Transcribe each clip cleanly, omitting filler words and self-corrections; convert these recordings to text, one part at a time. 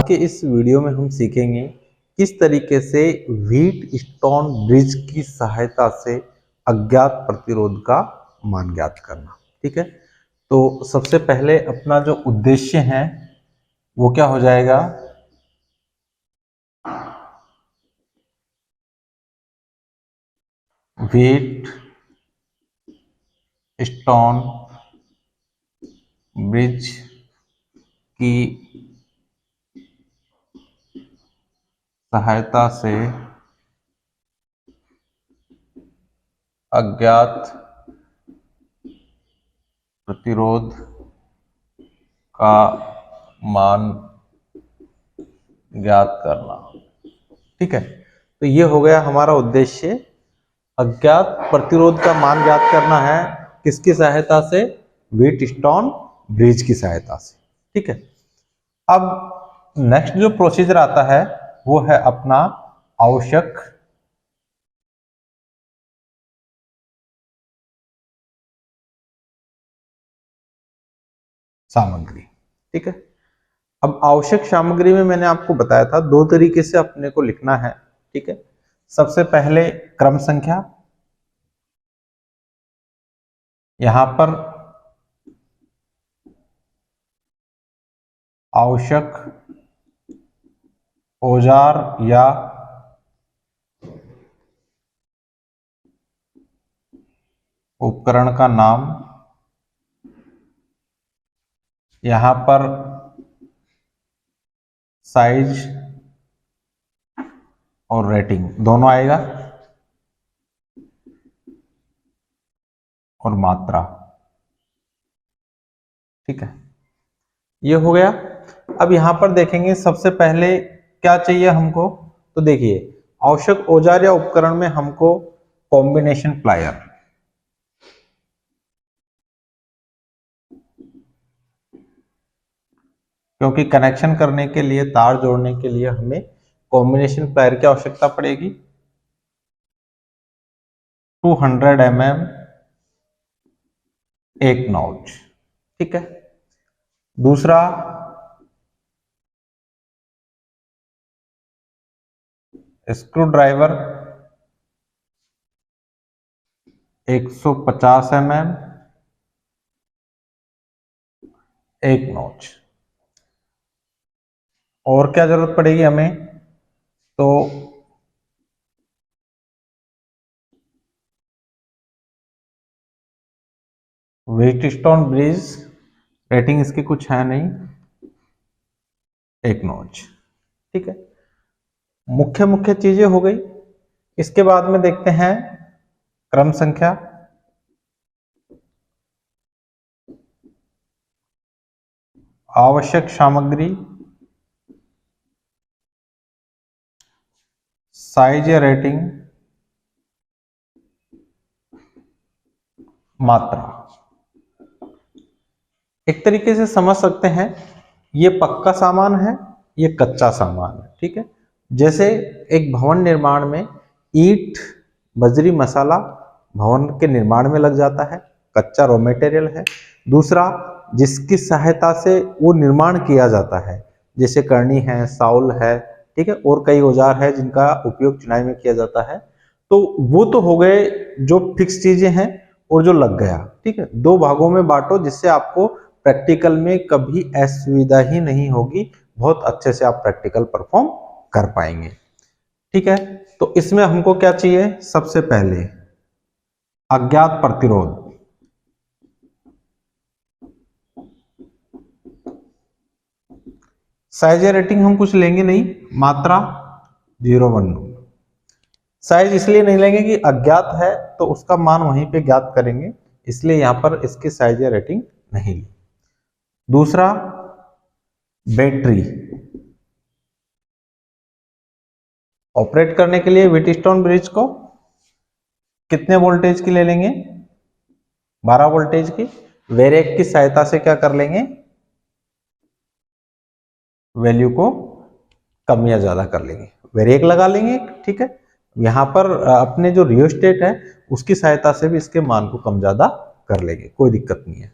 के इस वीडियो में हम सीखेंगे किस तरीके से व्हीट स्टोन ब्रिज की सहायता से अज्ञात प्रतिरोध का मान ज्ञात करना। ठीक है, तो सबसे पहले अपना जो उद्देश्य है वो क्या हो जाएगा, व्हीट स्टोन ब्रिज की सहायता से अज्ञात प्रतिरोध का मान ज्ञात करना। ठीक है, तो ये हो गया हमारा उद्देश्य। अज्ञात प्रतिरोध का मान ज्ञात करना है किसकी सहायता से, व्हीट स्टोन ब्रिज की सहायता से। ठीक है, अब नेक्स्ट जो प्रोसीजर आता है वो है अपना आवश्यक सामग्री। ठीक है, अब आवश्यक सामग्री में मैंने आपको बताया था दो तरीके से अपने को लिखना है। ठीक है, सबसे पहले क्रम संख्या, यहां पर आवश्यक औजार या उपकरण का नाम, यहां पर साइज और रेटिंग दोनों आएगा, और मात्रा। ठीक है, ये हो गया। अब यहां पर देखेंगे सबसे पहले क्या चाहिए हमको, तो देखिए आवश्यक औजार या उपकरण में हमको कॉम्बिनेशन प्लायर, क्योंकि कनेक्शन करने के लिए, तार जोड़ने के लिए हमें कॉम्बिनेशन प्लायर की आवश्यकता पड़ेगी। 200 mm एक नॉच। ठीक है, दूसरा स्क्रू ड्राइवर 150 mm एक नॉच। और क्या जरूरत पड़ेगी हमें, तो व्हीट स्टोन ब्रिज, रेटिंग इसकी कुछ है नहीं, एक नॉच। ठीक है, मुख्य मुख्य चीजें हो गई। इसके बाद में देखते हैं क्रम संख्या, आवश्यक सामग्री, साइज या रेटिंग, मात्रा। एक तरीके से समझ सकते हैं ये पक्का सामान है, ये कच्चा सामान है। ठीक है, जैसे एक भवन निर्माण में ईंट, बजरी, मसाला भवन के निर्माण में लग जाता है, कच्चा रॉ मटेरियल है। दूसरा जिसकी सहायता से वो निर्माण किया जाता है, जैसे करनी है, साउल है, ठीक है, और कई औजार है जिनका उपयोग चुनाई में किया जाता है। तो वो तो हो गए जो फिक्स चीजें हैं और जो लग गया। ठीक है, दो भागों में बांटो जिससे आपको प्रैक्टिकल में कभी असुविधा ही नहीं होगी, बहुत अच्छे से आप प्रैक्टिकल परफॉर्म कर पाएंगे। ठीक है, तो इसमें हमको क्या चाहिए, सबसे पहले अज्ञात प्रतिरोध, साइज या रेटिंग हम कुछ लेंगे नहीं, मात्रा 012। साइज इसलिए नहीं लेंगे कि अज्ञात है तो उसका मान वहीं पे ज्ञात करेंगे, इसलिए यहां पर इसकी साइज या रेटिंग नहीं ली। दूसरा बैटरी, ऑपरेट करने के लिए व्हीट स्टोन ब्रिज को कितने वोल्टेज की ले लेंगे, 12 वोल्टेज की। वेरिएक की सहायता से क्या कर लेंगे, वैल्यू को कम या ज्यादा कर लेंगे, वेरिएक लगा लेंगे। ठीक है, यहां पर अपने जो रियोस्टेट है उसकी सहायता से भी इसके मान को कम ज्यादा कर लेंगे, कोई दिक्कत नहीं है।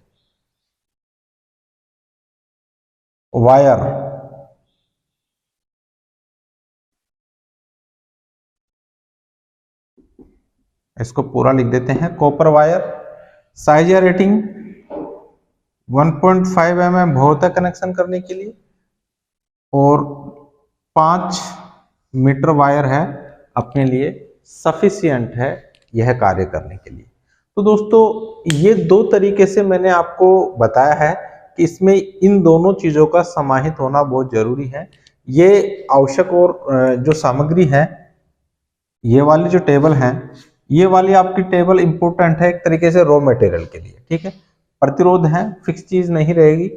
वायर इसको पूरा लिख देते हैं। कॉपर वायर, साइज या रेटिंग 1.5 mm भोर तक कनेक्शन करने के लिए, और 5 मीटर वायर है अपने लिए सफिशिएंट है यह कार्य करने के लिए। तो दोस्तों ये दो तरीके से मैंने आपको बताया है कि इसमें इन दोनों चीजों का समाहित होना बहुत जरूरी है। ये आवश्यक और जो सामग्री है, ये वाली जो टेबल है, ये वाली आपकी टेबल इंपॉर्टेंट है एक तरीके से रॉ मटेरियल के लिए, ठीक है। प्रतिरोध है, फिक्स चीज नहीं रहेगी,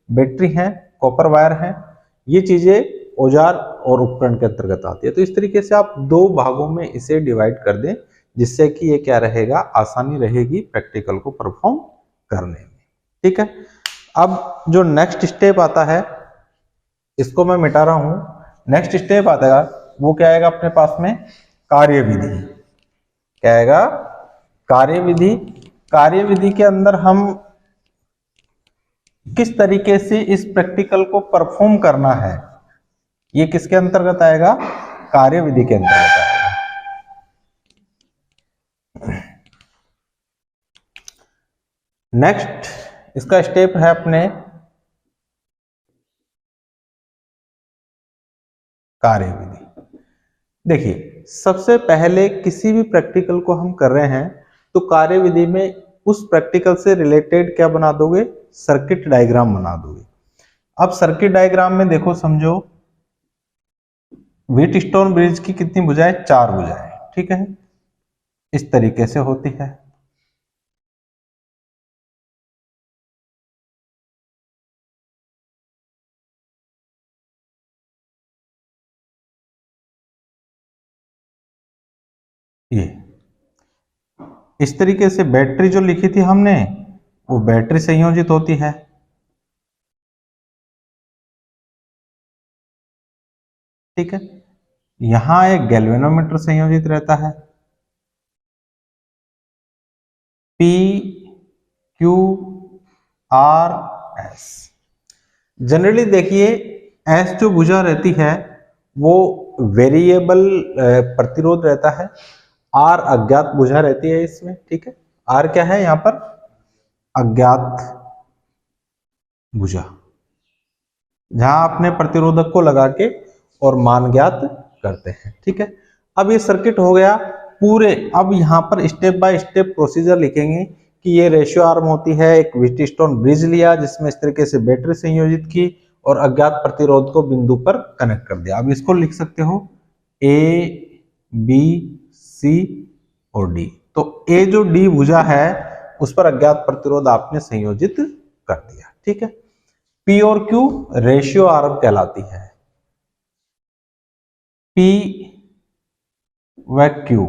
बैटरी है, कॉपर वायर है, ये चीजें औजार और उपकरण के अंतर्गत आती है। तो इस तरीके से आप दो भागों में इसे डिवाइड कर दें, जिससे कि ये क्या रहेगा, आसानी रहेगी प्रैक्टिकल को परफॉर्म करने में, ठीक है। अब जो नेक्स्ट स्टेप आता है, इसको मैं मिटा रहा हूं। नेक्स्ट स्टेप आता है वो क्या आएगा अपने पास में, कार्यविधि। क्या आएगा, कार्यविधि। कार्यविधि के अंदर हम किस तरीके से इस प्रैक्टिकल को परफॉर्म करना है, ये किसके अंतर्गत आएगा, कार्यविधि के अंतर्गत आएगा। नेक्स्ट इसका स्टेप है अपने कार्यविधि। देखिए सबसे पहले किसी भी प्रैक्टिकल को हम कर रहे हैं तो कार्यविधि में उस प्रैक्टिकल से रिलेटेड क्या बना दोगे, सर्किट डायग्राम बना दोगे। अब सर्किट डायग्राम में देखो, समझो व्हीटस्टोन ब्रिज की कितनी भुजाएं, 4 भुजाएं, ठीक है, इस तरीके से होती है। ये इस तरीके से बैटरी जो लिखी थी हमने, वो बैटरी संयोजित होती है, ठीक है। यहां एक गैल्वेनोमीटर संयोजित रहता है, P Q R S। Generally देखिए S जो भुजा रहती है वो वेरिएबल प्रतिरोध रहता है, R अज्ञात भुजा रहती है इसमें, ठीक है। R क्या है यहां पर, अज्ञात भुजा, जहां अपने प्रतिरोधक को लगा के और मान ज्ञात करते हैं, ठीक है। अब ये सर्किट हो गया पूरे। अब यहाँ पर स्टेप बाय स्टेप प्रोसीजर लिखेंगे कि ये रेशियो आर्म होती है, एक व्हीटस्टोन ब्रिज लिया जिसमें इस तरीके से बैटरी संयोजित की और अज्ञात प्रतिरोध को बिंदु पर कनेक्ट कर दिया। अब इसको लिख सकते हो A B C और D। तो A जो D भुजा है उस पर अज्ञात प्रतिरोध आपने संयोजित कर दिया, ठीक है। P और Q रेशियो आर्म कहलाती है, P व Q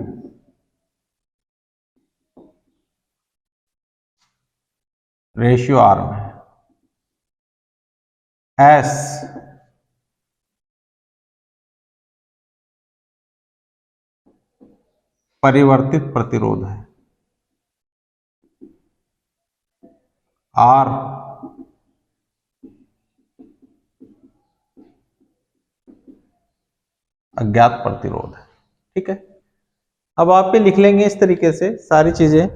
रेशियो आर्म है, S परिवर्तित प्रतिरोध है, R अज्ञात प्रतिरोध है, ठीक है। अब आप भी लिख लेंगे इस तरीके से सारी चीजें।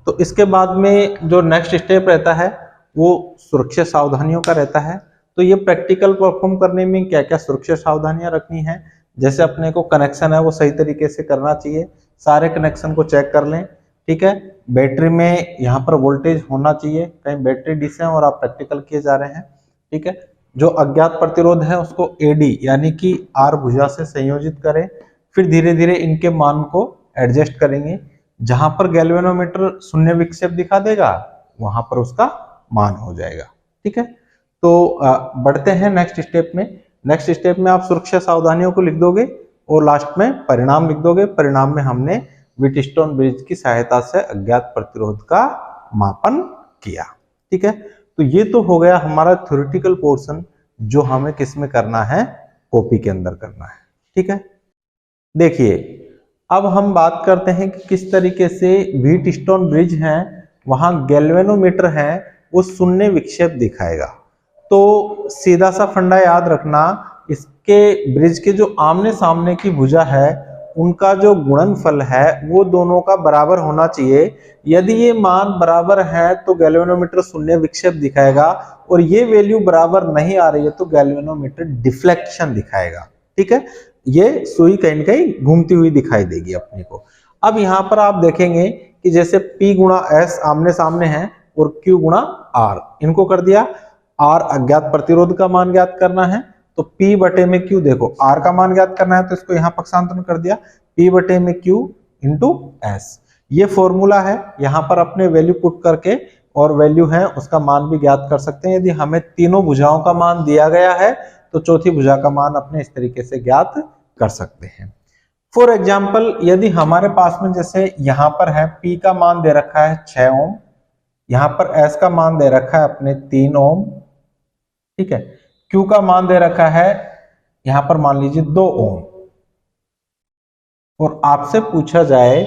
तो इसके बाद में जो नेक्स्ट स्टेप रहता है वो सुरक्षा सावधानियों का रहता है। तो ये प्रैक्टिकल परफॉर्म करने में क्या क्या सुरक्षा सावधानियां रखनी है, जैसे अपने को कनेक्शन है वो सही तरीके से करना चाहिए, सारे कनेक्शन को चेक कर लें, ठीक है। बैटरी में यहाँ पर वोल्टेज होना चाहिए, कहीं बैटरी डिस है और आप प्रैक्टिकल किए जा रहे हैं, ठीक है। जो अज्ञात प्रतिरोध है उसको AD यानी कि R भुजा से संयोजित करें, फिर धीरे धीरे इनके मान को एडजस्ट करेंगे। जहां पर गैल्वेनोमीटर शून्य विक्षेप दिखा देगा वहां पर उसका मान हो जाएगा, ठीक है। तो बढ़ते हैं नेक्स्ट स्टेप में। नेक्स्ट स्टेप में आप सुरक्षा सावधानियों को लिख दोगे और लास्ट में परिणाम लिख दोगे। परिणाम में हमने व्हीटस्टोन ब्रिज की सहायता से अज्ञात प्रतिरोध का मापन किया, ठीक है। तो ये तो हो गया हमारा थ्योरेटिकल पोर्शन, जो हमें किस में करना है, कॉपी के अंदर करना है, ठीक है। देखिए अब हम बात करते हैं कि किस तरीके से व्हीटस्टोन ब्रिज है वहां गैल्वेनोमीटर है वो शून्य विक्षेप दिखाएगा। तो सीधा सा फंडा याद रखना, इसके ब्रिज के जो आमने सामने की भुजा है उनका जो गुणनफल है वो दोनों का बराबर होना चाहिए। यदि ये मान बराबर है तो गैल्वेनोमीटर शून्य विक्षेप दिखाएगा, और ये वैल्यू बराबर नहीं आ रही है तो गैल्वेनोमीटर डिफ्लेक्शन दिखाएगा। ठीक है, ये सुई कहीं न कहीं घूमती हुई दिखाई देगी अपने को। अब यहाँ पर आप देखेंगे कि जैसे P गुणा S आमने सामने है और Q गुणा R, इनको कर दिया। R अज्ञात प्रतिरोध का मान ज्ञात करना है तो P बटे में Q, देखो R का मान ज्ञात करना है तो इसको यहाँ पक्षांतरण कर दिया, P बटे में Q इंटू S। ये फॉर्मूला है, यहाँ पर अपने वैल्यू पुट करके और वैल्यू है उसका मान भी ज्ञात कर सकते हैं। यदि हमें तीनों भुजाओं का मान दिया गया है तो चौथी भुजा का मान अपने इस तरीके से ज्ञात कर सकते हैं। फॉर एग्जाम्पल, यदि हमारे पास में जैसे यहाँ पर है P का मान दे रखा है 6 ओम, यहाँ पर S का मान दे रखा है अपने 3 ओम, ठीक है, Q का मान दे रखा है यहाँ पर मान लीजिए 2 ओम, और आपसे पूछा जाए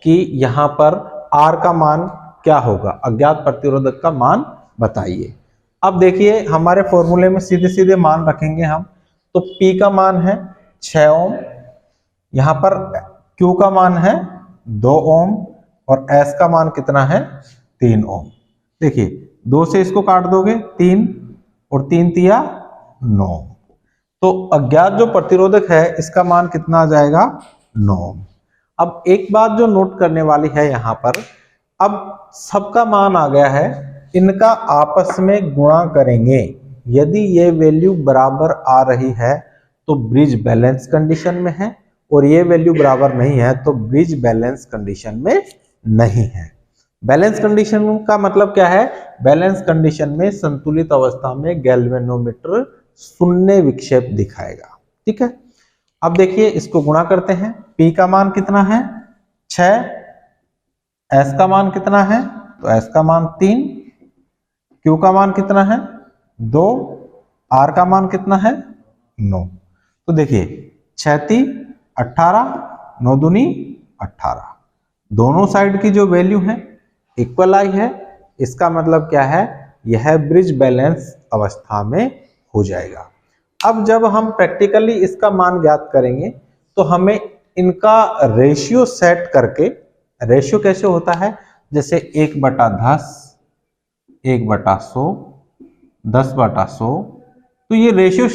कि यहाँ पर R का मान क्या होगा, अज्ञात प्रतिरोधक का मान बताइए। अब देखिए हमारे फॉर्मूले में सीधे सीधे मान रखेंगे हम, तो P का मान है 6 ओम, यहाँ पर Q का मान है 2 ओम और S का मान कितना है 3 ओम। देखिए 2 से इसको काट दोगे 3 और 3 तिया 9, तो अज्ञात जो प्रतिरोधक है इसका मान कितना आ जाएगा 9 ओम। अब एक बात जो नोट करने वाली है यहाँ पर, अब सबका मान आ गया है, इनका आपस में गुणा करेंगे। यदि ये वैल्यू बराबर आ रही है तो ब्रिज बैलेंस कंडीशन में है, और ये वैल्यू बराबर नहीं है तो ब्रिज बैलेंस कंडीशन में नहीं है। बैलेंस कंडीशन का मतलब क्या है, बैलेंस कंडीशन में संतुलित अवस्था में गैल्वेनोमीटर शून्य विक्षेप दिखाएगा। ठीक है, अब देखिए इसको गुणा करते हैं। P का मान कितना है 6, S का मान कितना है, तो S का मान 3, Q का मान कितना है 2, R का मान कितना है 9। तो देखिए 6 18, 9 दूनी 18, दोनों साइड की जो वैल्यू है इक्वल आई है। इसका मतलब क्या है, यह ब्रिज बैलेंस अवस्था में हो जाएगा। अब जब हम प्रैक्टिकली इसका मान ज्ञात करेंगे तो हमें इनका रेशियो सेट करके, रेशियो कैसे होता है, जैसे 1/10, 1/100, 10/100, तो ये रेशियो